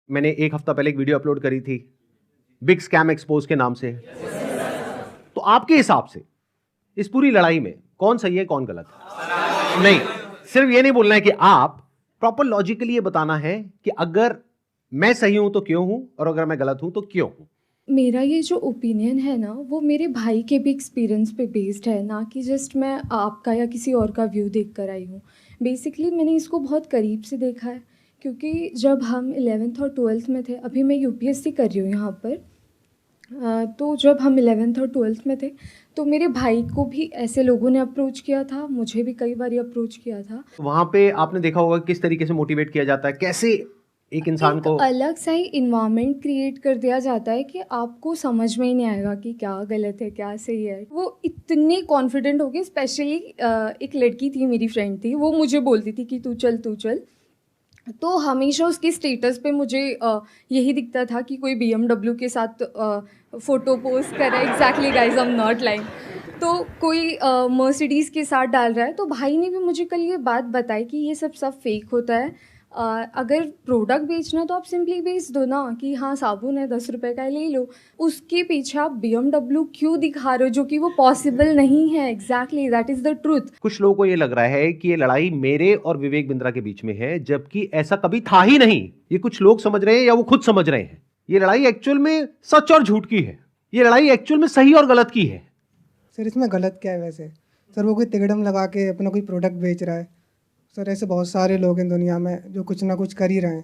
मैंने एक हफ्ता पहले एक वीडियो अपलोड करी थी बिग स्कैम एक्सपोज के नाम से। तो आपके हिसाब से इस पूरी लड़ाई में कौन सही है कौन गलत है? नहीं, सिर्फ ये नहीं बोलना है कि आप प्रॉपर लॉजिकली ये बताना है कि अगर मैं सही हूं तो क्यों हूं और अगर मैं गलत हूं तो क्यों हूं। मेरा ये जो ओपिनियन है ना, वो मेरे भाई के भी एक्सपीरियंस पे बेस्ड है, ना कि जस्ट मैं आपका या किसी और का व्यू देख कर आई हूँ। बेसिकली मैंने इसको बहुत करीब से देखा है, क्योंकि जब हम 11th और 12th में थे, अभी मैं यूपीएससी कर रही हूँ यहाँ पर, तो जब हम 11th और 12th में थे तो मेरे भाई को भी ऐसे लोगों ने अप्रोच किया था, मुझे भी कई बार अप्रोच किया था। वहां पे आपने देखा होगा किस तरीके से मोटिवेट किया जाता है, कैसे एक इंसान एक को अलग सा ही इन्वायरमेंट क्रिएट कर दिया जाता है कि आपको समझ में ही नहीं आएगा कि क्या गलत है क्या सही है। वो इतने कॉन्फिडेंट हो गए, स्पेशली एक लड़की थी, मेरी फ्रेंड थी, वो मुझे बोलती थी कि तू चल तू चल। तो हमेशा उसकी स्टेटस पे मुझे यही दिखता था कि कोई BMW के साथ फ़ोटो पोस्ट कर रहा है। Exactly guys, I am not lying. तो कोई मर्सिडीज़ के साथ डाल रहा है। तो भाई ने भी मुझे कल ये बात बताई कि ये सब फेक होता है। अगर प्रोडक्ट बेचना तो आप सिंपली बेच दो ना, कि हाँ साबुन है 10 रुपए का, ले लो। उसके पीछे आप BMW क्यों दिखा रहे हो, जो कि वो पॉसिबल नहीं है। Exactly, that is the truth. कुछ लोगों को ये लग रहा है कि ये लड़ाई मेरे और विवेक बिंद्रा के बीच में है, जबकि ऐसा कभी था ही नहीं। ये कुछ लोग समझ रहे हैं या वो खुद समझ रहे हैं। ये लड़ाई एक्चुअल में सच और झूठ की है। ये लड़ाई एक्चुअल में सही और गलत की है। सर इसमें गलत क्या है वैसे? सर वो कोई तिकड़म लगा के अपना कोई प्रोडक्ट बेच रहा है। सर ऐसे बहुत सारे लोग हैं दुनिया में जो कुछ ना कुछ कर ही रहे हैं,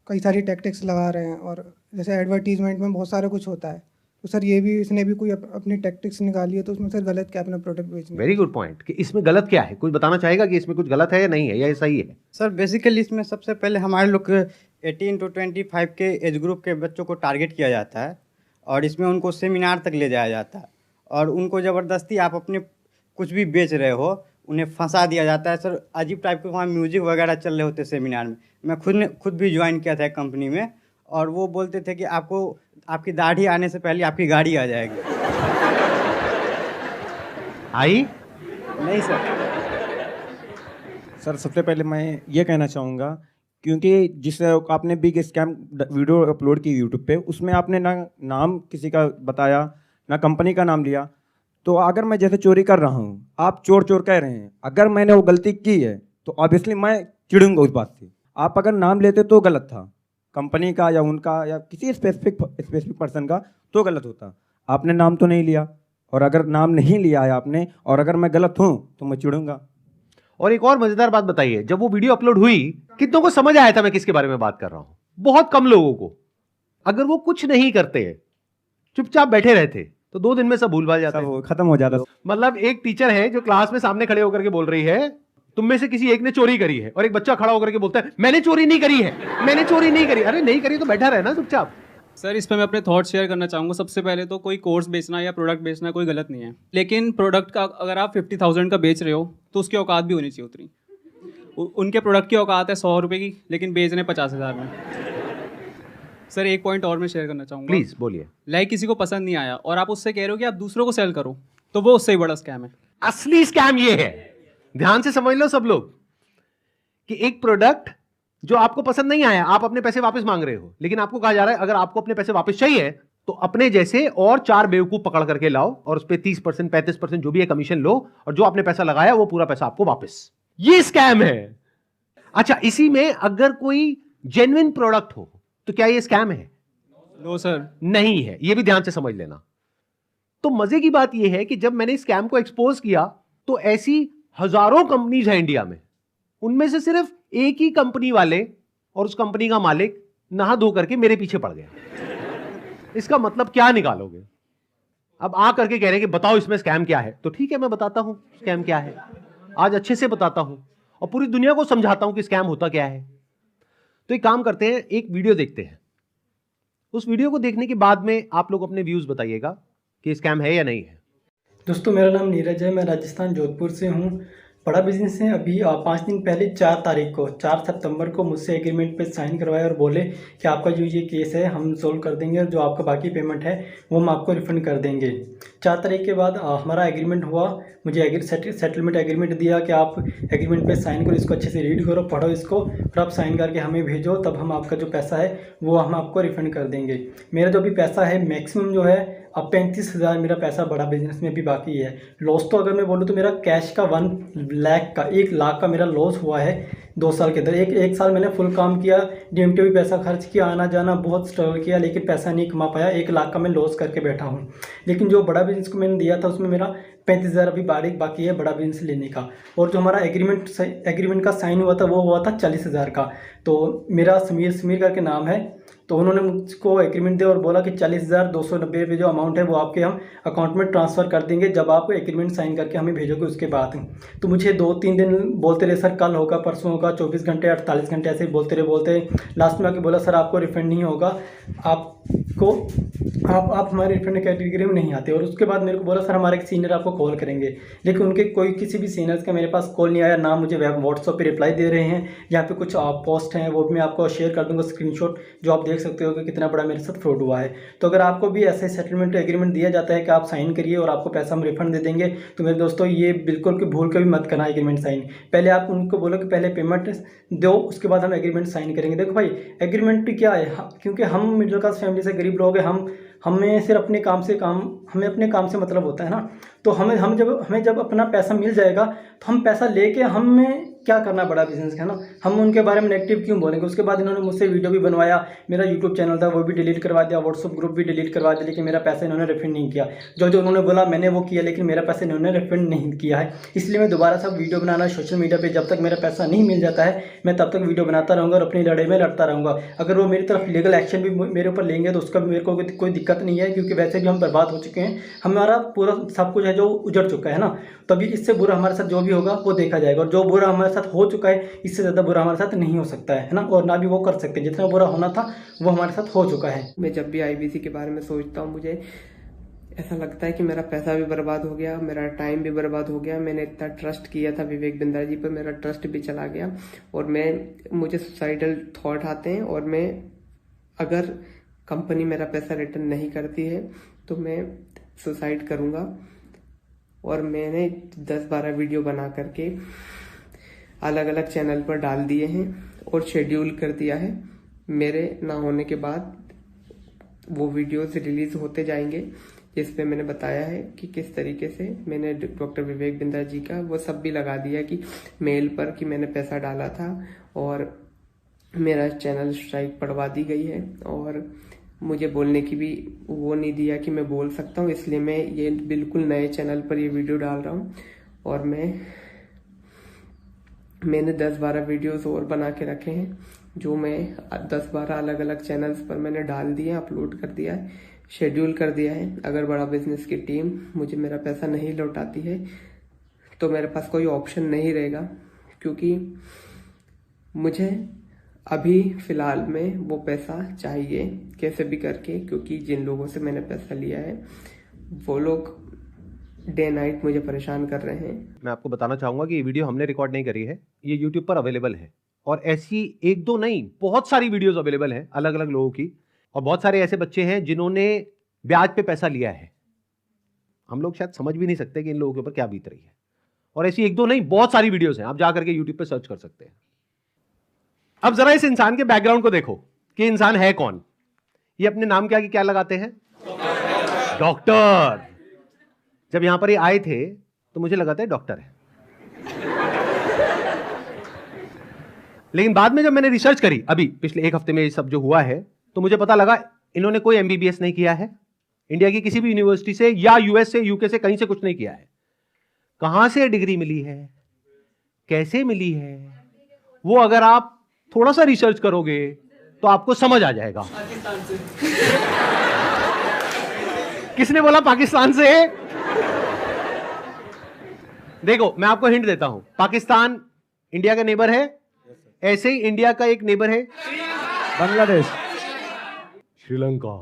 कई सारी टैक्टिक्स लगा रहे हैं। और जैसे एडवर्टीजमेंट में बहुत सारा कुछ होता है, तो सर ये भी इसने भी कोई अपनी टैक्टिक्स निकाली है, तो उसमें सर गलत क्या है अपना प्रोडक्ट बेचने वेरी गुड पॉइंट कि इसमें गलत क्या है। कोई बताना चाहेगा कि इसमें कुछ गलत है या नहीं है या ये सही है? सर बेसिकली इसमें सबसे पहले हमारे लोग 18 to 25 के एज ग्रुप के बच्चों को टारगेट किया जाता है और इसमें उनको सेमिनार तक ले जाया जाता है और उनको ज़बरदस्ती आप अपने कुछ भी बेच रहे हो उन्हें फंसा दिया जाता है। सर अजीब टाइप के वहाँ म्यूजिक वगैरह चल रहे होते सेमिनार में। मैं खुद भी ज्वाइन किया था कंपनी में और वो बोलते थे कि आपको आपकी दाढ़ी आने से पहले आपकी गाड़ी आ जाएगी। आई नहीं सर। सर सबसे पहले मैं ये कहना चाहूँगा, क्योंकि जिस आपने बिग स्कैम वीडियो अपलोड की यूट्यूब पे, उसमें आपने ना नाम किसी का बताया ना कंपनी का नाम लिया। तो अगर मैं जैसे चोरी कर रहा हूँ, आप चोर चोर कह रहे हैं, अगर मैंने वो गलती की है तो ऑब्वियसली मैं चिढ़ूंगा उस बात से। आप अगर नाम लेते तो गलत था, कंपनी का या उनका या किसी स्पेसिफिक पर्सन का, तो गलत होता। आपने नाम तो नहीं लिया, और अगर नाम नहीं लिया है आपने और अगर मैं गलत हूँ तो मैं चिढ़ूंगा। और एक और मजेदार बात बताइए, जब वो वीडियो अपलोड हुई कितनों को समझ आया था मैं किसके बारे में बात कर रहा हूं? बहुत कम लोगों को। अगर वो कुछ नहीं करते, चुपचाप बैठे रहते, तो 2 दिन में सब भूल भाल जाता है, खत्म हो जाता। मतलब एक टीचर है जो क्लास में सामने खड़े होकर के बोल रही है तुम में से किसी एक ने चोरी करी है, और एक बच्चा खड़ा होकर के बोलता है मैंने चोरी नहीं करी है, मैंने चोरी नहीं करी। अरे नहीं करी तो बैठा रहे ना चुपचाप। सर इस पर मैं अपने थॉट शेयर करना चाहूँगा। सबसे पहले तो कोई कोर्स बेचना या प्रोडक्ट बेचना कोई गलत नहीं है, लेकिन प्रोडक्ट का अगर आप 50,000 का बेच रहे हो तो उसकी औकात भी होनी चाहिए उतनी। उनके प्रोडक्ट की औकात है 100 रुपये की, लेकिन बेच रहे हैं 50,000 में। सर एक पॉइंट और मैं शेयर करना चाहूँगा। प्लीज बोलिए। लाइक किसी को पसंद नहीं आया और आप उससे कह रहे हो कि आप दूसरों को सेल करो, तो वो उससे ही बड़ा स्कैम है। असली स्कैम ये है, ध्यान से समझ लो सब लोग, कि एक प्रोडक्ट जो आपको पसंद नहीं आया, आप अपने पैसे वापस मांग रहे हो, लेकिन आपको कहा जा रहा है अगर आपको अपने पैसे वापस चाहिए तो अपने जैसे और 4 बेवकूफ पकड़ करके लाओ और उस पर 30% 35% जो भी है कमीशन लो, और जो आपने पैसा लगाया वो पूरा पैसा आपको वापस। ये स्कैम है। अच्छा, इसी में अगर कोई जेन्युइन प्रोडक्ट हो तो क्या ये स्कैम है? नो सर, नहीं है। ये भी ध्यान से समझ लेना। तो मजे की बात यह है कि जब मैंने स्कैम को एक्सपोज किया तो ऐसी हजारों कंपनीज हैं इंडिया में, उनमें से सिर्फ एक ही कंपनी वाले और उस कंपनी का मालिक नहा धो करके मेरे पीछे पड़ गया। इसका मतलब क्या निकालोगे? अब आ करके कह रहे हैं कि बताओ इसमें स्कैम क्या है, तो ठीक है मैं बताता हूं स्कैम क्या है। आज अच्छे से बताता हूं और पूरी दुनिया को समझाता हूं कि स्कैम होता क्या है। तो एक काम करते हैं, एक वीडियो देखते हैं। उस वीडियो को देखने के बाद में आप लोग अपने व्यूज बताइएगा कि स्कैम है या नहीं है। दोस्तों मेरा नाम नीरज है, मैं राजस्थान जोधपुर से हूँ। बड़ा बिजनेस है। अभी 5 दिन पहले 4 तारीख को 4 सितंबर को मुझसे एग्रीमेंट पे साइन करवाया और बोले कि आपका जो ये केस है हम सोल्व कर देंगे और जो आपका बाकी पेमेंट है वो हम आपको रिफंड कर देंगे। 4 तारीख के बाद हमारा एग्रीमेंट हुआ, मुझे सेटलमेंट एग्रीमेंट दिया कि आप एग्रीमेंट पे साइन करो, इसको अच्छे से रीड करो, पढ़ो इसको, फिर आप साइन करके हमें भेजो, तब हम आपका जो पैसा है वो हम आपको रिफंड कर देंगे। मेरा जो भी पैसा है मैक्सिमम जो है अब 35,000 मेरा पैसा बड़ा बिजनेस में भी बाकी है। लॉस तो अगर मैं बोलूँ तो मेरा कैश का 1 लाख का मेरा लॉस हुआ है 2 साल के अंदर। एक साल मैंने फुल काम किया, DMT भी पैसा खर्च किया, आना जाना बहुत स्ट्रगल किया, लेकिन पैसा नहीं कमा पाया। 1 लाख का मैं लॉस करके बैठा हूँ। लेकिन जो बड़ा बिजनेस को मैंने दिया था उसमें मेरा 35,000 अभी बाकी है बड़ा बिजनेस लेने का। और जो हमारा एग्रीमेंट का साइन हुआ था वो हुआ था 40,000 का। तो मेरा समीर करके नाम है, तो उन्होंने मुझको एग्रीमेंट दिया और बोला कि 40,290 रुपये जो अमाउंट है वो आपके हम अकाउंट में ट्रांसफ़र कर देंगे जब आप एग्रीमेंट साइन करके हमें भेजोगे उसके बाद। तो मुझे 2-3 दिन बोलते रहे, सर कल होगा, परसों होगा, 24 घंटे 48 घंटे ऐसे ही बोलते लास्ट में आके बोला सर आपको रिफंड नहीं होगा, आप हमारे रिफंड कैटेगरी में नहीं आते। और उसके बाद मेरे को बोला सर हमारे एक सीनियर आपको कॉल करेंगे, लेकिन उनके किसी भी सीनियर्स का मेरे पास कॉल नहीं आया, ना मुझे व्हाट्सएप पे रिप्लाई दे रहे हैं। यहाँ पे कुछ पोस्ट हैं वो भी मैं आपको शेयर कर दूंगा स्क्रीनशॉट, जो आप देख सकते हो कि कितना बड़ा मेरे साथ फ्रॉड हुआ है। तो अगर आपको भी ऐसे सेटलमेंट एग्रीमेंट दिया जाता है कि आप साइन करिए और आपको पैसा हम रिफंड दे देंगे, तो मेरे दोस्तों ये बिल्कुल भी भूल के भी मत करना एग्रीमेंट साइन। पहले आप उनको बोलो कि पहले पेमेंट दो, उसके बाद हम एग्रीमेंट साइन करेंगे। देखो भाई एग्रीमेंट क्या है, क्योंकि हम मिडिल क्लास फैमिली से गरीब लोग हैं, हमें सिर्फ अपने काम से मतलब होता है ना। तो हमें जब अपना पैसा मिल जाएगा तो हम पैसा लेके हमें क्या करना बड़ा बिजनेस है ना, हम उनके बारे में नेगेटिव क्यों बोलेंगे। उसके बाद इन्होंने मुझसे वीडियो भी बनवाया, मेरा यूट्यूब चैनल था वो भी डिलीट करवा दिया, व्हाट्सअप ग्रुप भी डिलीट करवा दिया, लेकिन मेरा पैसा इन्होंने रिफंड नहीं किया। जो उन्होंने बोला मैंने वो किया, लेकिन मेरा पैसा इन्होंने रिफंड नहीं किया है। इसलिए मैं दोबारा सब वीडियो बनाना सोशल मीडिया पर जब तक मेरा पैसा नहीं मिल जाता है मैं तब तक वीडियो बनाता रहूँगा और अपनी लड़ाई में लड़ता रहूँगा। अगर वो मेरी तरफ लीगल एक्शन भी मेरे ऊपर लेंगे तो उसका मेरे को कोई दिक्कत नहीं है, क्योंकि वैसे भी हम बर्बाद हो चुके हैं, हमारा पूरा सब कुछ है जो उजड़ चुका है ना। तभी इससे बुरा हमारे साथ जो भी होगा वो देखा जाएगा, और जो बुरा हमारे साथ हो चुका है इससे ज़्यादा बुरा हमारे साथ नहीं हो सकता है ना, और ना भी वो कर सकते। जितना बुरा होना था वो हमारे साथ हो चुका है। मैं जब भी IBC के बारे में सोचता हूँ मुझे ऐसा लगता है कि मेरा पैसा भी बर्बाद हो गया, मेरा टाइम भी बर्बाद हो गया। मैंने इतना ट्रस्ट किया था विवेक बिंद्रा जी पर, मेरा ट्रस्ट भी चला गया और मुझे सुसाइडल थॉट आते हैं। और मैं अगर कंपनी मेरा पैसा रिटर्न नहीं करती है तो मैं सुसाइड करूँगा। और मैंने 10-12 वीडियो बना करके अलग अलग चैनल पर डाल दिए हैं और शेड्यूल कर दिया है। मेरे ना होने के बाद वो वीडियोस रिलीज होते जाएंगे जिस पे मैंने बताया है कि किस तरीके से मैंने डॉक्टर विवेक बिंद्रा जी का वो सब भी लगा दिया कि मेल पर कि मैंने पैसा डाला था, और मेरा चैनल स्ट्राइक पड़वा दी गई है। और मुझे बोलने की भी वो नहीं दिया कि मैं बोल सकता हूँ, इसलिए मैं ये बिल्कुल नए चैनल पर ये वीडियो डाल रहा हूँ। और मैंने 10-12 वीडियोस और बना के रखे हैं जो मैं 10-12 अलग अलग चैनल्स पर मैंने डाल दिए, अपलोड कर दिया है, शेड्यूल कर दिया है। अगर बड़ा बिजनेस की टीम मुझे मेरा पैसा नहीं लौटाती है तो मेरे पास कोई ऑप्शन नहीं रहेगा, क्योंकि मुझे अभी फ़िलहाल में वो पैसा चाहिए कैसे भी करके, क्योंकि जिन लोगों से मैंने पैसा लिया है वो लोग डे नाइट मुझे परेशान कर रहे हैं। मैं आपको बताना चाहूँगा कि ये वीडियो हमने रिकॉर्ड नहीं करी है, ये यूट्यूब पर अवेलेबल है, और ऐसी 1-2 नहीं बहुत सारी वीडियोस अवेलेबल हैं अलग अलग लोगों की। और बहुत सारे ऐसे बच्चे हैं जिन्होंने ब्याज पे पैसा लिया है, हम लोग शायद समझ भी नहीं सकते कि इन लोगों के ऊपर क्या बीत रही है। और ऐसी 1-2 नहीं बहुत सारी वीडियोस हैं, आप जा करके यूट्यूब पे सर्च कर सकते हैं। अब जरा इस इंसान के बैकग्राउंड को देखो कि इंसान है कौन। ये अपने नाम के आगे क्या लगाते हैं? डॉक्टर। जब यहां पर ये आए थे तो मुझे लगा था डॉक्टर है, लेकिन बाद में जब मैंने रिसर्च करी अभी पिछले 1 हफ्ते में ये सब जो हुआ है, तो मुझे पता लगा इन्होंने कोई MBBS नहीं किया है इंडिया की किसी भी यूनिवर्सिटी से, या US से, UK से, कहीं से कुछ नहीं किया है। कहां से डिग्री मिली है, कैसे मिली है, वो अगर आप थोड़ा सा रिसर्च करोगे तो आपको समझ आ जाएगा। पाकिस्तान से। किसने बोला पाकिस्तान से? देखो मैं आपको हिंट देता हूं, पाकिस्तान इंडिया का नेबर है, ऐसे ही इंडिया का एक नेबर है बांग्लादेश, श्रीलंका।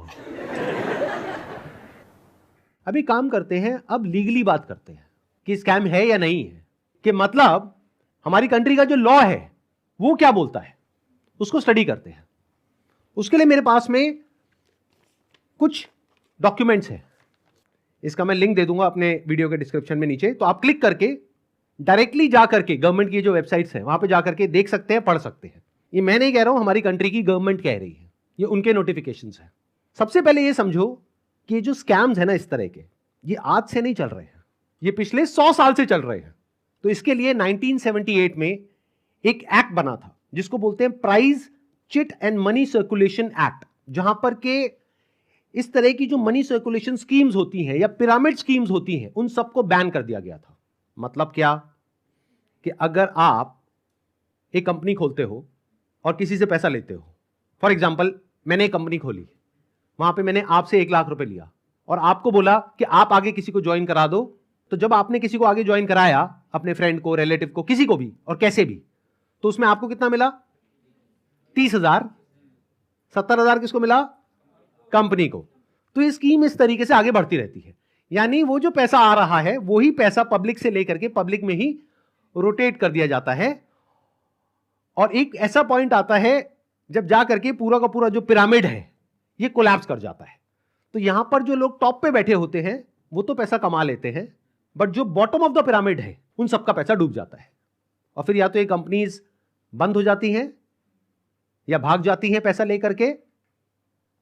अभी काम करते हैं, अब लीगली बात करते हैं कि स्कैम है या नहीं है। कि मतलब हमारी कंट्री का जो लॉ है वो क्या बोलता है, उसको स्टडी करते हैं। उसके लिए मेरे पास में कुछ डॉक्यूमेंट्स हैं, इसका मैं लिंक दे दूंगा अपने वीडियो के डिस्क्रिप्शन में नीचे, तो आप क्लिक करके डायरेक्टली जा करके गवर्नमेंट की जो वेबसाइट्स हैं वहां पे जा करके देख सकते हैं, पढ़ सकते हैं। ये मैं नहीं कह रहा हूं, हमारी कंट्री की गवर्नमेंट कह रही है, ये उनके नोटिफिकेशंस हैं। सबसे पहले ये समझो कि ये जो स्कैम्स है ना इस तरह के, ये आज से नहीं चल रहे हैं, ये पिछले 100 साल से चल रहे हैं। तो इसके लिए 1978 में एक एक्ट बना था जिसको बोलते हैं prize chit and money circulation act, जहां पर के इस तरह की जो मनी सर्कुलेशन स्कीम्स होती हैं या पिरामिड स्कीम्स होती हैं उन सबको बैन कर दिया गया था। मतलब क्या कि अगर आप एक कंपनी खोलते हो और किसी से पैसा लेते हो, फॉर एग्जांपल मैंने एक कंपनी खोली, वहां पे मैंने आपसे 1 लाख रुपए लिया और आपको बोला कि आप आगे किसी को ज्वाइन करा दो, तो जब आपने किसी को आगे ज्वाइन कराया, अपने फ्रेंड को, रिलेटिव को, किसी को भी और कैसे भी, तो उसमें आपको कितना मिला? 30,000। 70,000 किसको मिला? कंपनी को। तो ये स्कीम इस तरीके से आगे बढ़ती रहती है, यानी वो जो पैसा आ रहा है वही पैसा पब्लिक से लेकर के पब्लिक में ही रोटेट कर दिया जाता है। और एक ऐसा पॉइंट आता है जब जा करके पूरा का पूरा जो पिरामिड है ये कोलैप्स कर जाता है। तो यहां पर जो लोग टॉप पे बैठे होते हैं वो तो पैसा कमा लेते हैं, बट जो बॉटम ऑफ द पिरामिड है उन सबका पैसा डूब जाता है। और फिर या तो ये कंपनीज बंद हो जाती हैं या भाग जाती हैं पैसा लेकर के।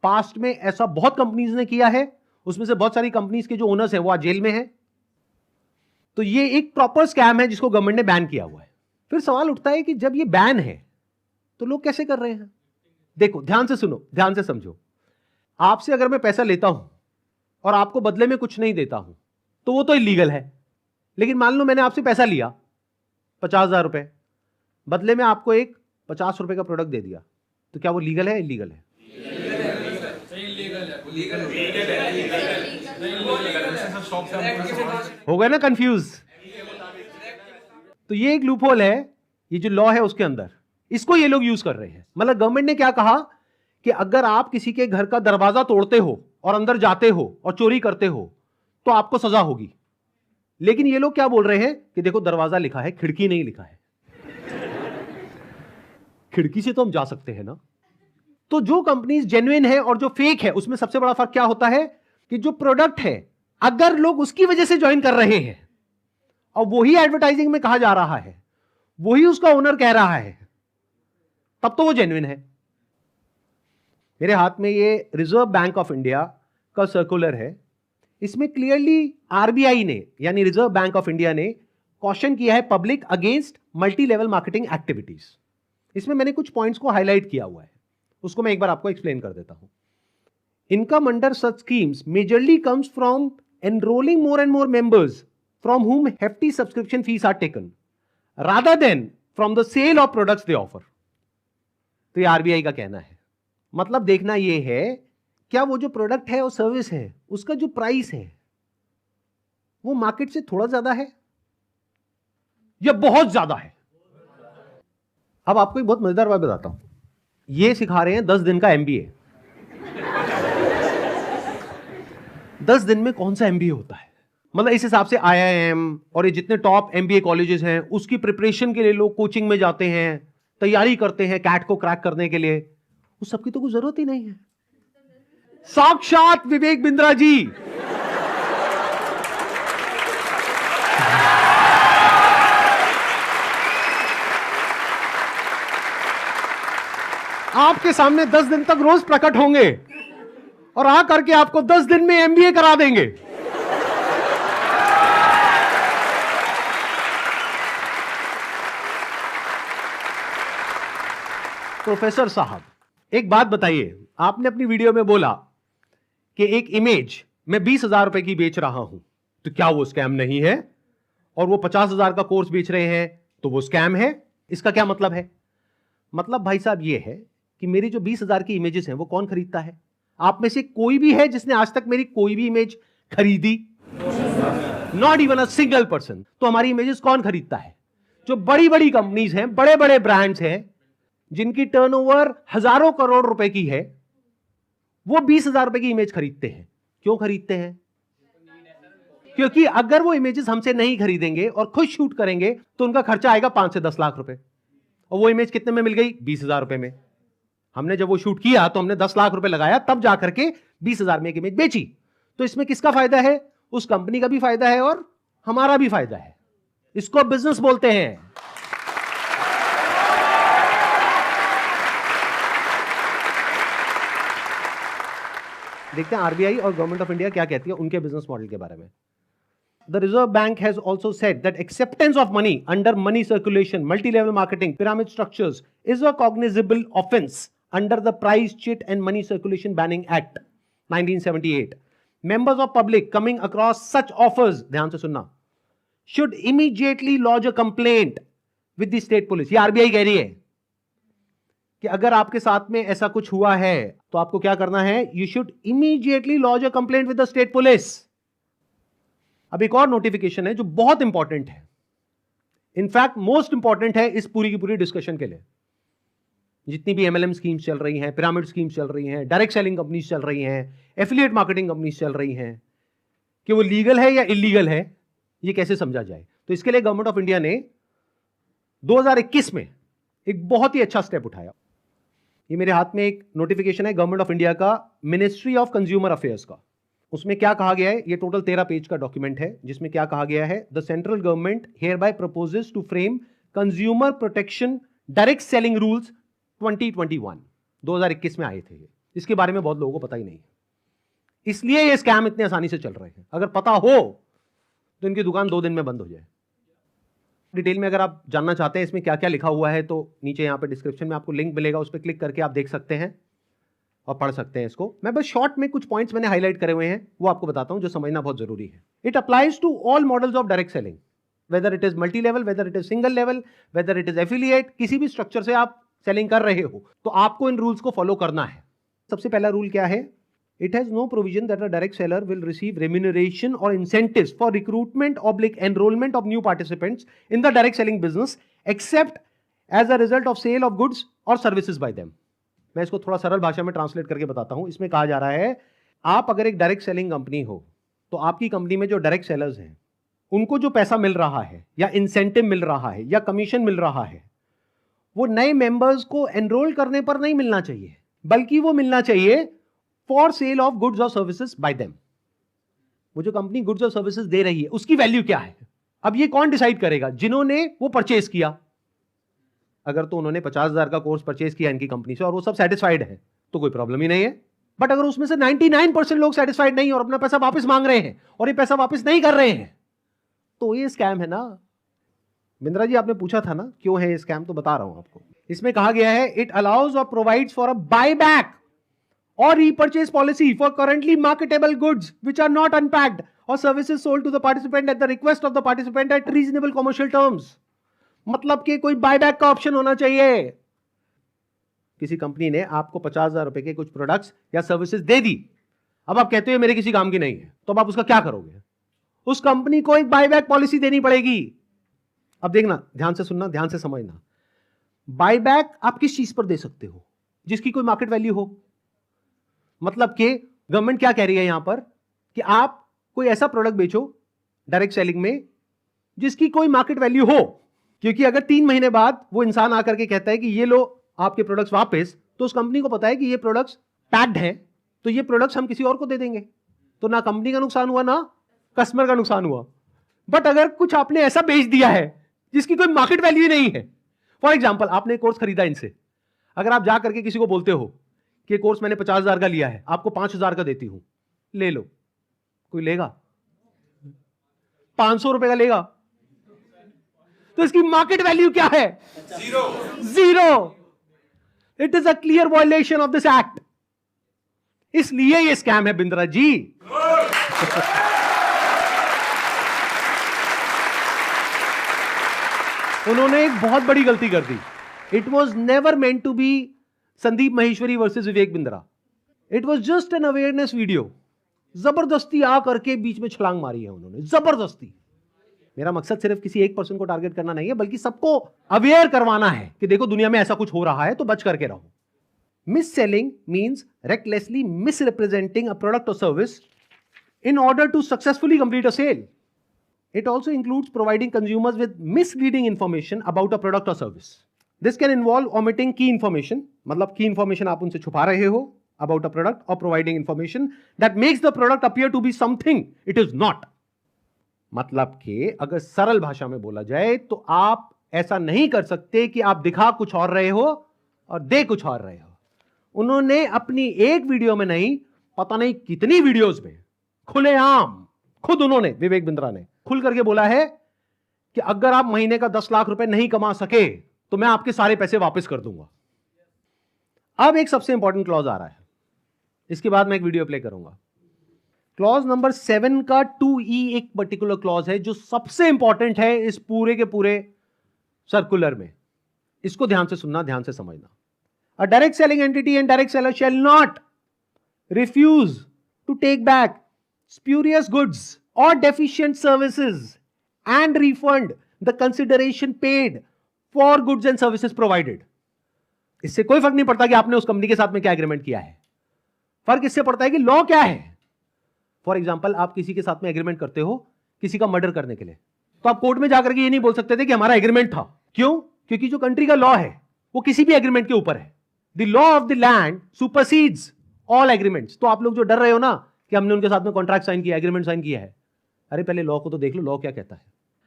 पास्ट में ऐसा बहुत कंपनीज ने किया है, उसमें से बहुत सारी कंपनीज के जो ओनर्स हैं वो आज जेल में हैं। तो ये एक प्रॉपर स्कैम है जिसको गवर्नमेंट ने बैन किया हुआ है। फिर सवाल उठता है कि जब ये बैन है तो लोग कैसे कर रहे हैं? देखो, ध्यान से सुनो, ध्यान से समझो। आपसे अगर मैं पैसा लेता हूं और आपको बदले में कुछ नहीं देता हूं तो वो तो इलीगल है। लेकिन मान लो मैंने आपसे पैसा लिया 50,000 रुपए, बदले में आपको एक 50 रुपए का प्रोडक्ट दे दिया, तो क्या वो लीगल है? इलीगल है? हो गए ना कंफ्यूज? तो ये एक लूपहोल है, ये जो लॉ है उसके अंदर, इसको ये लोग यूज कर रहे हैं। मतलब गवर्नमेंट ने क्या कहा कि अगर आप किसी के घर का दरवाजा तोड़ते हो और अंदर जाते हो और चोरी करते हो तो आपको सजा होगी। लेकिन ये लोग क्या बोल रहे हैं कि देखो दरवाजा लिखा है, खिड़की नहीं लिखा है। खिड़की से तो हम जा सकते हैं ना। तो जो कंपनीज जेन्युइन है और जो फेक है उसमें सबसे बड़ा फर्क क्या होता है कि जो प्रोडक्ट है अगर लोग उसकी वजह से ज्वाइन कर रहे हैं और वही एडवर्टाइजिंग में कहा जा रहा है, वही उसका ओनर कह रहा है, तब तो वो जेन्युइन है। मेरे हाथ में ये रिजर्व बैंक ऑफ इंडिया का सर्कुलर है। इसमें क्लियरली आरबीआई ने यानी रिजर्व बैंक ऑफ इंडिया ने कॉशन किया है public against multi level marketing activities. इसमें मैंने कुछ पॉइंट्स को हाईलाइट किया हुआ है, उसको मैं एक बार आपको एक्सप्लेन कर देता हूं। Income under such schemes majorly comes from enrolling more and more members from whom hefty subscription fees are taken rather than from the sale of products they offer। तो ये आरबीआई का कहना है। मतलब देखना ये है क्या वो जो प्रोडक्ट है और सर्विस है उसका जो प्राइस है वो मार्केट से थोड़ा ज्यादा है या बहुत ज्यादा है। अब आपको एक बहुत मजेदार बात बताता हूं। ये सिखा रहे हैं 10 दिन का एमबीए। 10 दिन में कौन सा एमबीए होता है? मतलब इस हिसाब से आईआईएम और ये जितने टॉप एमबीए कॉलेजेस हैं उसकी प्रिपरेशन के लिए लोग कोचिंग में जाते हैं, तैयारी करते हैं कैट को क्रैक करने के लिए, उस सबकी तो कोई जरूरत ही नहीं है। साक्षात विवेक बिंद्रा जी आपके सामने 10 दिन तक रोज प्रकट होंगे और आ करके आपको 10 दिन में एमबीए करा देंगे। प्रोफेसर साहब, एक बात बताइए, आपने अपनी वीडियो में बोला कि एक इमेज मैं 20,000 रुपए की बेच रहा हूं, तो क्या वो स्कैम नहीं है? और वो 50,000 का कोर्स बेच रहे हैं तो वो स्कैम है? इसका क्या मतलब है? मतलब भाई साहब ये है कि मेरी जो 20,000 की इमेजेस हैं वो कौन खरीदता है? आप में से कोई भी है जिसने आज तक मेरी कोई भी इमेज खरीदी? Not even a single person. तो हमारी इमेजेस कौन खरीदता है? जो बड़ी बड़ी कंपनीज हैं, बड़े बड़े ब्रांड्स हैं, जिनकी टर्नओवर हजारों करोड़ रुपए की है, वो 20,000 रुपए की इमेज खरीदते हैं। क्यों खरीदते हैं? क्योंकि अगर वो इमेजेस हमसे नहीं खरीदेंगे और खुद शूट करेंगे तो उनका खर्चा आएगा 5 से 10 लाख रुपए, और वो इमेज कितने में मिल गई? 20,000 रुपए में। हमने जब वो शूट किया तो हमने 10 लाख रुपए लगाया, तब जाकर के 20,000 में एक इमेज बेची। तो इसमें किसका फायदा है? उस कंपनी का भी फायदा है और हमारा भी फायदा है। इसको बिजनेस बोलते हैं। देखते हैं आरबीआई और गवर्नमेंट ऑफ इंडिया क्या कहती है उनके बिजनेस मॉडल के बारे में। The Reserve Bank has also said that acceptance of money under money circulation, multi-level marketing, pyramid structures is a cognizable offense under the Price, Chit and Money Circulation Banning Act 1978. Members of public coming across such offers, ध्यान से सुनना, should immediately lodge a complaint with the state police. ये RBI कह रही है कि अगर आपके साथ में ऐसा कुछ हुआ है तो आपको क्या करना है? You should immediately lodge a complaint with the state police. अब एक और नोटिफिकेशन है जो बहुत इंपॉर्टेंट है, इनफैक्ट मोस्ट इंपॉर्टेंट है इस पूरी की पूरी डिस्कशन के लिए। जितनी भी एमएलएम स्कीम्स चल रही हैं, पिरामिड स्कीम्स चल रही हैं, डायरेक्ट सेलिंग कंपनीज चल रही हैं, एफिलिएट मार्केटिंग कंपनीज चल रही हैं, कि वो लीगल है या इलीगल है, ये कैसे समझा जाए। तो इसके लिए गवर्नमेंट ऑफ इंडिया ने 2021 में एक बहुत ही अच्छा स्टेप उठाया। ये मेरे हाथ में एक नोटिफिकेशन है गवर्नमेंट ऑफ इंडिया का, मिनिस्ट्री ऑफ कंज्यूमर अफेयर्स का। उसमें क्या कहा गया है? ये टोटल 13 पेज का डॉक्यूमेंट है, जिसमें क्या कहा गया है? The central government hereby proposes to frame consumer protection direct selling rules 2021 में आए थे। इसके बारे में बहुत लोगों को पता ही नहीं है, इसलिए ये स्कैम इतने आसानी से चल रहे हैं। अगर पता हो तो इनकी दुकान 2 दिन में बंद हो जाए। डिटेल में अगर आप जानना चाहते हैं इसमें क्या क्या लिखा हुआ है तो नीचे यहाँ पे डिस्क्रिप्शन में आपको लिंक मिलेगा, उस पर क्लिक करके आप देख सकते हैं और पढ़ सकते हैं इसको। मैं बस शॉर्ट में कुछ पॉइंट्स मैंने हाईलाइट करे हुए हैं, वो आपको बताता हूं जो समझना बहुत जरूरी है। It applies to all models of direct selling, whether it is multi level, whether it is single level, whether it is affiliate, किसी भी स्ट्रक्चर से आप सेलिंग कर रहे हो तो आपको इन रूल्स को फॉलो करना है। सबसे पहला रूल क्या है? It has no provision that a direct seller will receive remuneration और incentives for recruitment oblique enrolment of new participants in the direct selling business except as a result of sale of goods और services by them. मैं इसको थोड़ा सरल भाषा में translate करके बताता हूं। इसमें कहा जा रहा है, आप अगर एक डायरेक्ट सेलिंग कंपनी हो तो आपकी कंपनी में जो डायरेक्ट सेलर्स हैं उनको जो पैसा मिल रहा है या इंसेंटिव मिल रहा है या कमीशन मिल रहा है, वो नए मेंबर्स को एनरोल करने पर नहीं मिलना चाहिए, बल्कि वो मिलना चाहिए फॉर सेल ऑफ गुड्स और सर्विसेज बाय देम। वो जो कंपनी गुड्स और सर्विसेज दे रही है उसकी वैल्यू क्या है? अब ये कौन डिसाइड करेगा? जिन्होंने वो परचेज किया। अगर तो उन्होंने 50,000 का कोर्स परचेज किया इनकी कंपनी से और वो सब सेटिस्फाइड है तो कोई प्रॉब्लम ही नहीं है। बट अगर उसमें से 99% लोग सेटिस्फाइड नहीं और अपना पैसा वापस मांग रहे हैं और ये पैसा वापस नहीं कर रहे हैं तो ये स्कैम है ना। बिंद्रा जी आपने पूछा था ना क्यों है ये स्कैम, तो बता रहा हूं आपको। इसमें कहा गया है, इट अलाउज और provides for a buy back or repurchase policy for currently marketable goods which are not unpacked or services sold to the participant at the request of the participant at reasonable commercial terms। मतलब कि कोई buyback का option होना चाहिए। किसी company ने आपको 50,000 रुपए के कुछ प्रोडक्ट्स या सर्विसेज दे दी, अब आप कहते हो मेरे किसी काम की नहीं है, तो अब आप उसका क्या करोगे? उस कंपनी को एक बायबैक पॉलिसी देनी पड़ेगी। अब देखना, ध्यान से सुनना, ध्यान से समझना। बायबैक आप किस चीज पर दे सकते हो? जिसकी कोई मार्केट वैल्यू हो। मतलब कि गवर्नमेंट क्या कह रही है यहां पर कि आप कोई ऐसा प्रोडक्ट बेचो डायरेक्ट सेलिंग में जिसकी कोई मार्केट वैल्यू हो, क्योंकि अगर 3 महीने बाद वो इंसान आकर के कहता है कि ये लो आपके प्रोडक्ट्स वापस, तो उस कंपनी को पता है कि ये प्रोडक्ट्स पैक्ड हैं, तो ये प्रोडक्ट्स हम किसी और को दे देंगे, तो ना कंपनी का नुकसान हुआ ना कस्टमर का नुकसान हुआ। बट अगर कुछ आपने ऐसा बेच दिया है जिसकी कोई मार्केट वैल्यू नहीं है, फॉर एग्जाम्पल आपने कोर्स खरीदा इनसे, अगर आप जा करके किसी को बोलते हो कि कोर्स मैंने 50,000 का लिया है, आपको 5,000 का देती हूं, ले लो, कोई लेगा? 500 रुपए का लेगा? तो इसकी मार्केट वैल्यू क्या है? Zero. It is a clear violation of this act. इसलिए ये स्कैम है बिंद्रा जी। उन्होंने एक बहुत बड़ी गलती कर दी। It was never meant to be Sandeep Maheshwari versus Vivek Bindra. It was just an awareness video. जबरदस्ती आकर के बीच में छलांग मारी है उन्होंने, जबरदस्ती। मेरा मकसद सिर्फ किसी एक पर्सन को टारगेट करना नहीं है, बल्कि सबको अवेयर करवाना है कि देखो दुनिया में ऐसा कुछ हो रहा है, तो बच करके रहो। Miss selling means recklessly misrepresenting a product or service in order to successfully complete a sale. It also includes providing consumers with misleading information about a product or service. This can involve omitting key information, मतलब key information आप उनसे छुपा रहे हो about a product, or providing information that makes the product appear to be something it is not. मतलब कि अगर सरल भाषा में बोला जाए तो आप ऐसा नहीं कर सकते कि आप दिखा कुछ और रहे हो और दे कुछ और रहे हो। उन्होंने अपनी एक वीडियो में नहीं, पता नहीं कितनी वीडियोस में खुलेआम खुद उन्होंने, विवेक बिंद्रा ने खुल करके बोला है कि अगर आप महीने का 10 लाख रुपए नहीं कमा सके तो मैं आपके सारे पैसे वापस कर दूंगा। अब एक सबसे इंपॉर्टेंट क्लॉज आ रहा है, इसके बाद मैं एक वीडियो प्ले करूंगा। क्लॉज नंबर 7 का 2E एक पर्टिकुलर क्लॉज है जो सबसे इंपॉर्टेंट है इस पूरे के पूरे सर्कुलर में। इसको ध्यान से सुनना, ध्यान से समझना। A direct selling entity and direct seller shall not refuse to take back spurious goods or deficient services and refund the consideration paid for goods and services provided. इससे कोई फर्क नहीं पड़ता कि आपने उस कंपनी के साथ में क्या एग्रीमेंट किया है, फर्क इससे पड़ता है कि लॉ क्या है। फॉर एग्जाम्पल, आप किसी के साथ में एग्रीमेंट करते हो किसी का मर्डर करने के लिए, तो आप कोर्ट में जाकर के ये नहीं बोल सकते थे कि हमारा एग्रीमेंट था। क्यों? क्योंकि जो कंट्री का लॉ है वो किसी भी एग्रीमेंट के ऊपर है। The law of the land supersedes all agreements. तो आप लोग जो डर रहे हो ना कि हमने उनके साथ में कॉन्ट्रैक्ट साइन किया, एग्रीमेंट साइन किया है, अरे पहले लॉ को तो देख लो, लॉ क्या कहता है।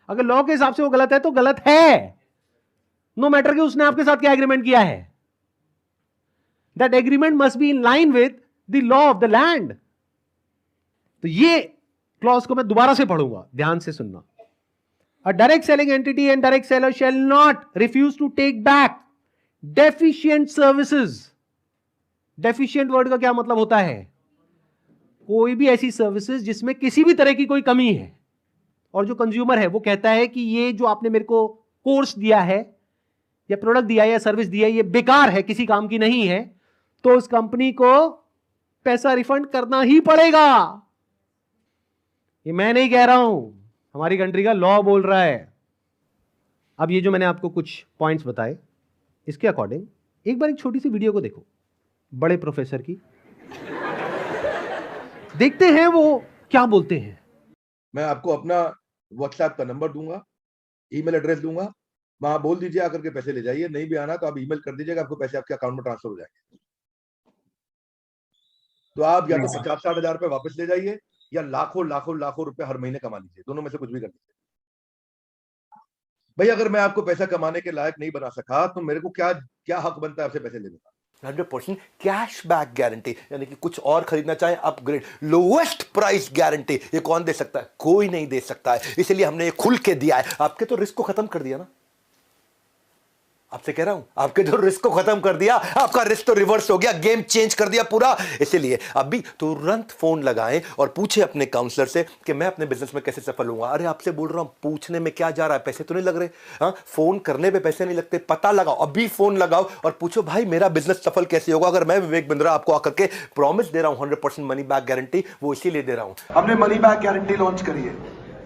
अगर लॉ के हिसाब से वो गलत है तो गलत है, नो मैटर कि उसने आपके साथ क्या एग्रीमेंट किया है। That agreement must be in line with the law of the land. तो ये क्लॉज को मैं दोबारा से पढ़ूंगा, ध्यान से सुनना। A direct selling entity and direct seller shall not refuse to take back deficient services. Deficient word का क्या मतलब होता है? कोई भी ऐसी सर्विसेज जिसमें किसी भी तरह की कोई कमी है और जो कंज्यूमर है वो कहता है कि ये जो आपने मेरे को कोर्स दिया है या प्रोडक्ट दिया है या सर्विस दिया है ये बेकार है, किसी काम की नहीं है, तो उस कंपनी को पैसा रिफंड करना ही पड़ेगा। ये मैं नहीं कह रहा हूं, हमारी कंट्री का लॉ बोल रहा है। अब ये जो मैंने आपको कुछ पॉइंट्स बताए, इसके अकॉर्डिंग एक बार एक छोटी सी वीडियो को देखो, बड़े प्रोफेसर की, देखते हैं वो क्या बोलते हैं। मैं आपको अपना व्हाट्सएप का नंबर दूंगा, ईमेल एड्रेस दूंगा, वहां बोल दीजिए आकर के पैसे ले जाइए। नहीं भी आना तो आप ईमेल कर दीजिएगा, आपको पैसे आपके अकाउंट में ट्रांसफर हो जाएंगे। तो आप या तो 50-60 हजार रुपए वापस ले जाइए या लाखों लाखों लाखों रुपए हर महीने कमा लीजिए, दोनों में से कुछ भी कर लीजिए। भाई अगर मैं आपको पैसा कमाने के लायक नहीं बना सका तो मेरे को क्या हक बनता है आपसे पैसे लेने का। 100% कैश बैक गारंटी, यानी कि कुछ और खरीदना चाहे अपग्रेड, लोएस्ट प्राइस गारंटी, ये कौन दे सकता है? कोई नहीं दे सकता है, इसलिए हमने ये खुल के दिया है। आपके तो रिस्क को खत्म कर दिया ना, आपसे कह रहा हूं, आपके जो रिस्क को खत्म कर दिया, आपका रिस्क तो रिवर्स हो गया, गेम चेंज कर दिया पूरा। इसीलिए अभी तुरंत फोन लगाएं और पूछे अपने काउंसलर से कि मैं अपने बिजनेस में कैसे सफल होऊंगा। अरे आपसे बोल रहा हूं, पूछने में क्या जा रहा है, पैसे तो नहीं लग रहे। हाँ, फोन करने पे पैसे नहीं लगते, पता लगाओ, अभी फोन लगाओ और पूछो भाई मेरा बिजनेस सफल कैसे होगा। अगर मैं विवेक बिंद्रा आपको आकर के प्रॉमिस दे रहा हूं 100% मनी बैक गारंटी, वो इसीलिए दे रहा हूं। हमने मनी बैक गारंटी लॉन्च करी है।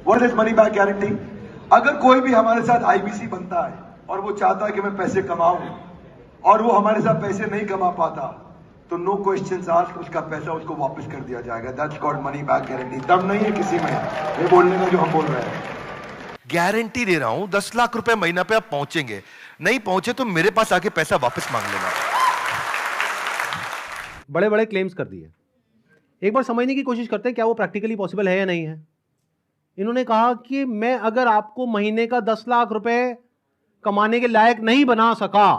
What is money back guarantee? अगर कोई भी हमारे साथ आईबीसी बनता है और वो चाहता है कि मैं पैसे कमाऊं और वो हमारे साथ पैसे नहीं कमा पाता, तो नो क्वेश्चंस आस्क्ड, उसका पैसा उसको वापस कर दिया जाएगा। That's called money back guarantee. दम नहीं है किसी में ये बोलने का जो हम बोल रहे हैं। गारंटी दे रहा हूं, 10 लाख रुपए महीना पे आप पहुंचेंगे, नहीं पहुंचे तो मेरे पास आके पैसा वापस मांग लेना। बड़े बड़े क्लेम्स कर दिए, एक बार समझने की कोशिश करते हैं क्या वो प्रैक्टिकली पॉसिबल है या नहीं है। इन्होंने कहा कि मैं अगर आपको महीने का 10 लाख रुपए कमाने के लायक नहीं बना सका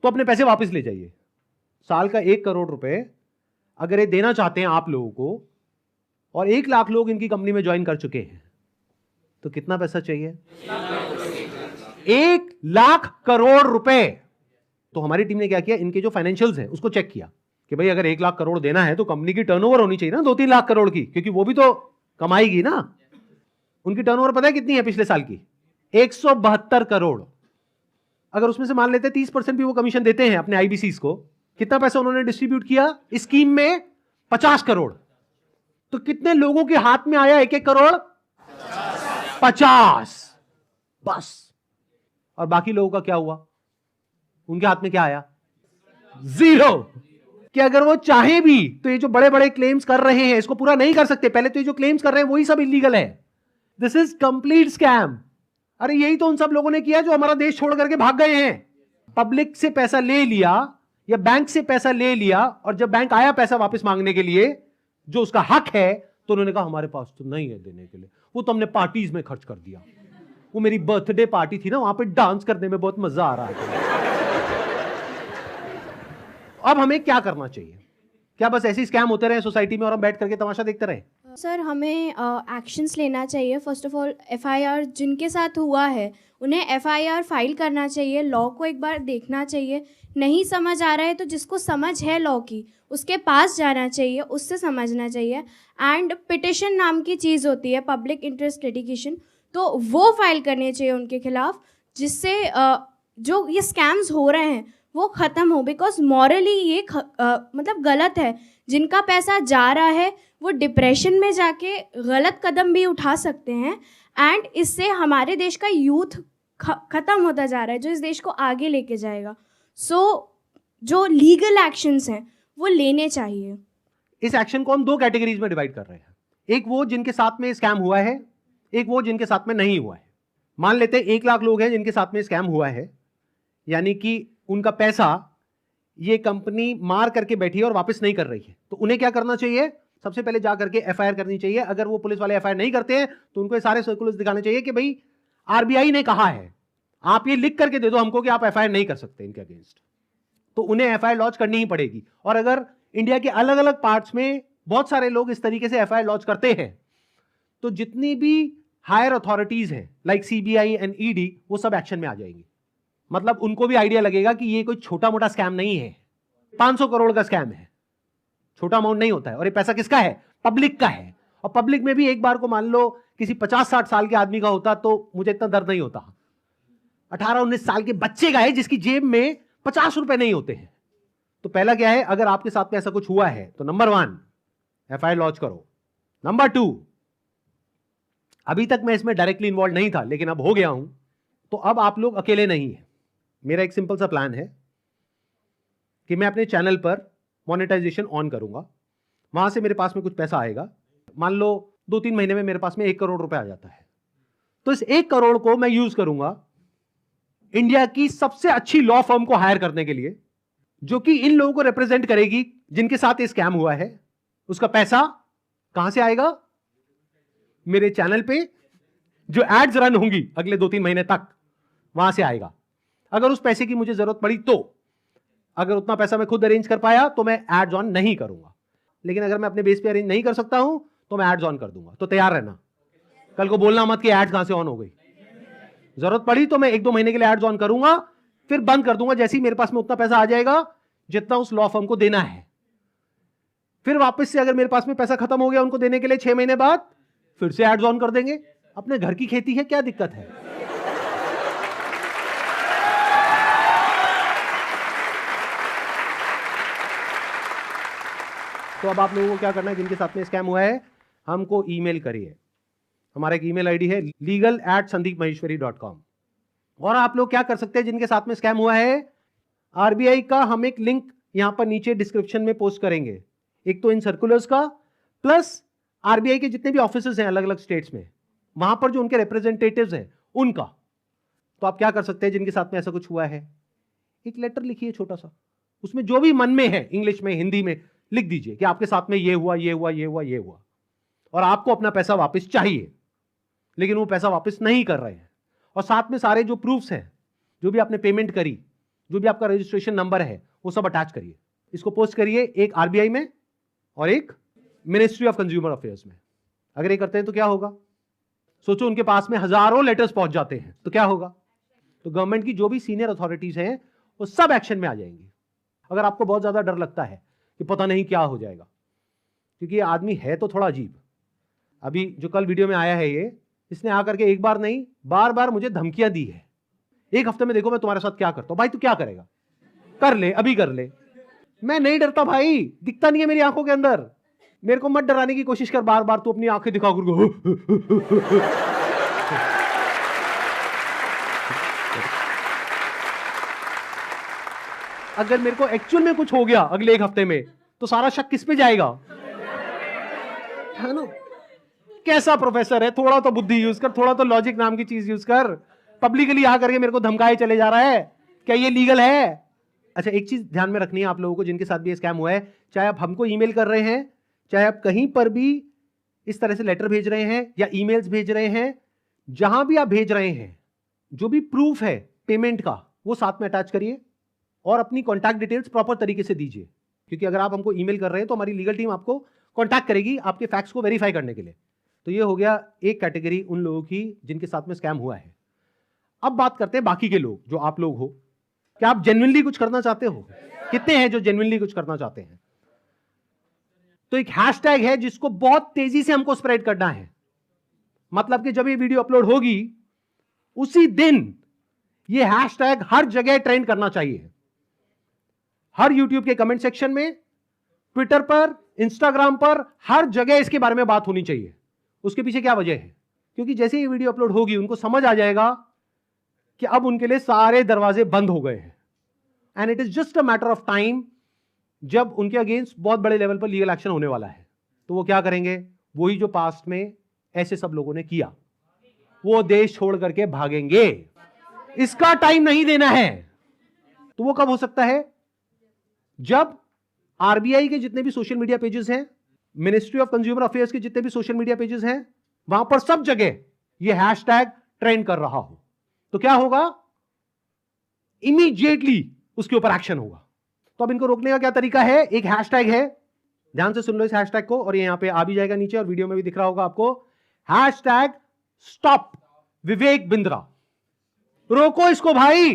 तो अपने पैसे वापस ले जाइए। साल का 1 करोड़ रुपए अगर ये देना चाहते हैं आप लोगों को और 1 लाख लोग इनकी कंपनी में ज्वाइन कर चुके हैं, तो कितना पैसा चाहिए? 1 लाख करोड़ रुपए। तो हमारी टीम ने क्या किया, इनके जो फाइनेंशियल्स हैं उसको चेक किया कि भाई अगर 1 लाख करोड़ देना है तो कंपनी की टर्नओवर होनी चाहिए ना 2-3 लाख करोड़ की, क्योंकि वो भी तो कमाएगी ना। उनकी टर्नओवर पता है कितनी है पिछले साल की? 172 करोड़। अगर उसमें से मान लेते 30% भी वो कमीशन देते हैं अपने आईबीसीज को, कितना पैसा उन्होंने डिस्ट्रीब्यूट किया इस स्कीम में? 50 करोड़। तो कितने लोगों के हाथ में आया 1-1 करोड़? 50 बस। और बाकी लोगों का क्या हुआ? उनके हाथ में क्या आया? 0। कि अगर वो चाहे भी तो ये जो बड़े बड़े क्लेम्स कर रहे हैं इसको पूरा नहीं कर सकते। पहले तो ये जो क्लेम्स कर रहे हैं वही सब इलीगल है। This is complete scam. अरे यही तो उन सब लोगों ने किया जो हमारा देश छोड़ करके भाग गए हैं। पब्लिक से पैसा ले लिया या बैंक से पैसा ले लिया, और जब बैंक आया पैसा वापस मांगने के लिए जो उसका हक है, तो उन्होंने कहा हमारे पास तो नहीं है देने के लिए, वो तो हमने पार्टीज में खर्च कर दिया। वो मेरी बर्थडे पार्टी थी ना, वहां पे डांस करने में बहुत मजा आ रहा था। अब हमें क्या करना चाहिए? क्या बस ऐसे स्कैम होते रहे सोसाइटी में और हम बैठ करके तमाशा देखते रहे? सर, हमें एक्शंस लेना चाहिए। फर्स्ट ऑफ ऑल एफआईआर जिनके साथ हुआ है उन्हें एफआईआर फाइल करना चाहिए। लॉ को एक बार देखना चाहिए। नहीं समझ आ रहा है तो जिसको समझ है लॉ की उसके पास जाना चाहिए, उससे समझना चाहिए। एंड पिटिशन नाम की चीज़ होती है, पब्लिक इंटरेस्ट लिटिगेशन, तो वो फाइल करनी चाहिए उनके खिलाफ, जिससे जो ये स्कैम्स हो रहे हैं वो ख़त्म हो। बिकॉज मॉरली ये मतलब गलत है। जिनका पैसा जा रहा है वो डिप्रेशन में जाके गलत कदम भी उठा सकते हैं, एंड इससे हमारे देश का यूथ ख़त्म होता जा रहा है जो इस देश को आगे लेके जाएगा। सो जो लीगल एक्शंस हैं वो लेने चाहिए। इस एक्शन को हम दो कैटेगरीज में डिवाइड कर रहे हैं। एक वो जिनके साथ में स्कैम हुआ है, एक वो जिनके साथ में नहीं हुआ है। मान लेते हैं 1 लाख लोग हैं जिनके साथ में स्कैम हुआ है, यानी कि उनका पैसा ये कंपनी मार करके बैठी है और वापस नहीं कर रही है। तो उन्हें क्या करना चाहिए? सबसे पहले जा करके एफआईआर करनी चाहिए। अगर वो पुलिस वाले एफआईआर नहीं करते हैं तो उनको सारे सर्कुलर्स दिखाने चाहिए कि भाई आरबीआई ने कहा है, आप ये लिख करके दे दो हमको कि आप एफआईआर नहीं कर सकते इनके अगेंस्ट। तो उन्हें एफआईआर लॉन्च करनी ही पड़ेगी। और अगर इंडिया के अलग अलग पार्ट्स में बहुत सारे लोग इस तरीके से एफआईआर लॉन्च करते हैं, तो जितनी भी हायर अथॉरिटीज हैं लाइक सीबीआई एंड ईडी, वो सब एक्शन में आ जाएंगी। मतलब उनको भी आइडिया लगेगा कि ये कोई छोटा मोटा स्कैम नहीं है, 500 करोड़ का स्कैम है, छोटा अमाउंट नहीं होता है। और ये पैसा किसका है? पब्लिक का है। और पब्लिक में भी एक बार को मान लो किसी 50-60 साल के आदमी का होता तो मुझे इतना दर्द नहीं होता। 18-19 साल के बच्चे का है जिसकी जेब में 50 रुपए नहीं होते हैं। तो पहला क्या है, अगर आपके साथ में ऐसा कुछ हुआ है तो नंबर 1 एफआईआर लॉन्च करो। नंबर 2, अभी तक मैं इसमें डायरेक्टली इन्वॉल्व नहीं था लेकिन अब हो गया हूं, तो अब आप लोग अकेले नहीं है। मेरा एक सिंपल सा प्लान है कि मैं अपने चैनल पर मोनेटाइजेशन ऑन करूंगा, वहां से मेरे पास में कुछ पैसा आएगा। मान लो 2-3 महीने में मेरे पास में 1 करोड़ रुपए आ जाता है, तो इस 1 करोड़ को मैं यूज करूंगा इंडिया की सबसे अच्छी लॉ फर्म को हायर करने के लिए, जो कि इन लोगों को रिप्रेजेंट करेगी जिनके साथ ये स्कैम हुआ है। उसका पैसा कहां से आएगा? मेरे चैनल पे जो एड्स रन होंगी अगले 2-3 महीने तक, वहां से आएगा। अगर उस पैसे की मुझे जरूरत पड़ी तो, अगर उतना पैसा मैं खुद अरेंज कर पाया तो मैं एड्स ऑन नहीं करूंगा, लेकिन अगर मैं अपने बेस पे अरेंज नहीं कर सकता हूं तो मैं एड्स ऑन कर दूंगा। तो तैयार रहना, कल को बोलना मत कि एड्स कहां से ऑन हो गई। जरूरत पड़ी तो मैं 1-2 महीने के लिए एड्स ऑन करूंगा, फिर बंद कर दूंगा जैसे ही मेरे पास में उतना पैसा आ जाएगा जितना उस लॉ फर्म को देना है। फिर वापस से अगर मेरे पास में पैसा खत्म हो गया उनको देने के लिए 6 महीने बाद, फिर से एड्स ऑन कर देंगे। अपने घर की खेती है, क्या दिक्कत है? तो अब आप लोगों को क्या करना है, जिनके साथ में स्कैम हुआ है हमको ईमेल करिए। हमारा एक ईमेल आईडी है legal@sandeepmaheshwari.com। और आप लोग क्या कर सकते हैं जिनके साथ में स्कैम हुआ है, आरबीआई का हम एक लिंक यहां पर नीचे डिस्क्रिप्शन में पोस्ट करेंगे, एक तो इन सर्कुलर्स का, प्लस आरबीआई के जितने भी ऑफिसेज हैं अलग अलग स्टेट्स में, वहां पर जो उनके रिप्रेजेंटेटिव्स हैं उनका। तो आप क्या कर सकते हैं जिनके साथ में ऐसा कुछ हुआ है, एक लेटर लिखिए छोटा सा, उसमें जो भी मन में है इंग्लिश में हिंदी में लिख दीजिए कि आपके साथ में ये हुआ, ये हुआ, ये हुआ, ये हुआ, और आपको अपना पैसा वापस चाहिए, लेकिन वो पैसा वापस नहीं कर रहे हैं। और साथ में सारे जो प्रूफ्स हैं, जो भी आपने पेमेंट करी, जो भी आपका रजिस्ट्रेशन नंबर है, वो सब अटैच करिए। इसको पोस्ट करिए, एक आरबीआई में और एक मिनिस्ट्री ऑफ कंज्यूमर अफेयर्स में। अगर ये करते हैं तो क्या होगा? सोचो उनके पास में हजारों लेटर्स पहुंच जाते हैं तो क्या होगा? तो गवर्नमेंट की जो भी सीनियर अथॉरिटीज हैं वो सब एक्शन में आ जाएंगी। अगर आपको बहुत ज्यादा डर लगता है कि पता नहीं क्या हो जाएगा, क्योंकि ये आदमी है तो थोड़ा अजीब। अभी जो कल वीडियो में आया है ये, इसने आकर के एक बार नहीं बार बार मुझे धमकियां दी है, 1 हफ्ते में देखो मैं तुम्हारे साथ क्या करता हूं। भाई तू क्या करेगा? कर ले, अभी कर ले। मैं नहीं डरता भाई, दिखता नहीं है मेरी आंखों के अंदर। मेरे को मत डराने की कोशिश कर बार बार, तू अपनी आंखें दिखा कर। अगर मेरे को एक्चुअल में कुछ हो गया अगले 1 हफ्ते में, तो सारा शक किस पे जाएगा? है ना? कैसा प्रोफेसर है? थोड़ा तो बुद्धि यूज कर, थोड़ा तो लॉजिक नाम की चीज यूज कर। पब्लिकली आ करके मेरे को धमकाए चले जा रहा है, क्या ये लीगल है? अच्छा, एक चीज ध्यान में रखनी है आप लोगों को जिनके साथ भी स्कैम हुआ है, चाहे आप हमको ईमेल कर रहे हैं, चाहे आप कहीं पर भी इस तरह से लेटर भेज रहे हैं या ईमेल्स भेज रहे हैं, जहां भी आप भेज रहे हैं, जो भी प्रूफ है पेमेंट का वो साथ में अटैच करिए और अपनी कॉन्टैक्ट डिटेल्स प्रॉपर तरीके से दीजिए, क्योंकि अगर आप हमको ईमेल कर रहे हैं तो हमारी लीगल टीम आपको कॉन्टैक्ट करेगी आपके फैक्ट्स को वेरीफाई करने के लिए। तो ये हो गया एक कैटेगरी उन लोगों की जिनके साथ में स्कैम हुआ है। अब बात करते हैं बाकी के लोग, जो आप लोग हो। क्या आप जेन्युइनली कुछ करना चाहते हो? कितने हैं जो जेन्युइनली कुछ करना चाहते हैं? तो एक हैशटैग है जिसको बहुत तेजी से हमको स्प्रेड करना है। मतलब कि जब ये वीडियो अपलोड होगी उसी दिन ये हैशटैग हर जगह ट्रेंड करना चाहिए। हर यूट्यूब के कमेंट सेक्शन में, ट्विटर पर, इंस्टाग्राम पर, हर जगह इसके बारे में बात होनी चाहिए। उसके पीछे क्या वजह है? क्योंकि जैसे ये वीडियो अपलोड होगी उनको समझ आ जाएगा कि अब उनके लिए सारे दरवाजे बंद हो गए हैं, and it is just a matter of time जब उनके अगेंस्ट बहुत बड़े लेवल पर लीगल एक्शन होने वाला है। तो वो क्या करेंगे? वही जो पास्ट में ऐसे सब लोगों ने किया, वो देश छोड़ करके भागेंगे। इसका टाइम नहीं देना है। तो वो कब हो सकता है? जब आरबीआई के जितने भी सोशल मीडिया पेजेस हैं, मिनिस्ट्री ऑफ कंज्यूमर अफेयर्स के जितने भी सोशल मीडिया पेजेस हैं, वहां पर सब जगह ये हैशटैग ट्रेंड कर रहा हो, तो क्या होगा? इमीडिएटली उसके ऊपर एक्शन होगा। तो अब इनको रोकने का क्या तरीका है? एक हैशटैग है, ध्यान से सुन लो इस हैशटैग को, और ये यहां पे आ भी जाएगा नीचे और वीडियो में भी दिख रहा होगा आपको। Hashtag stop Vivek Bindra. रोको इसको भाई।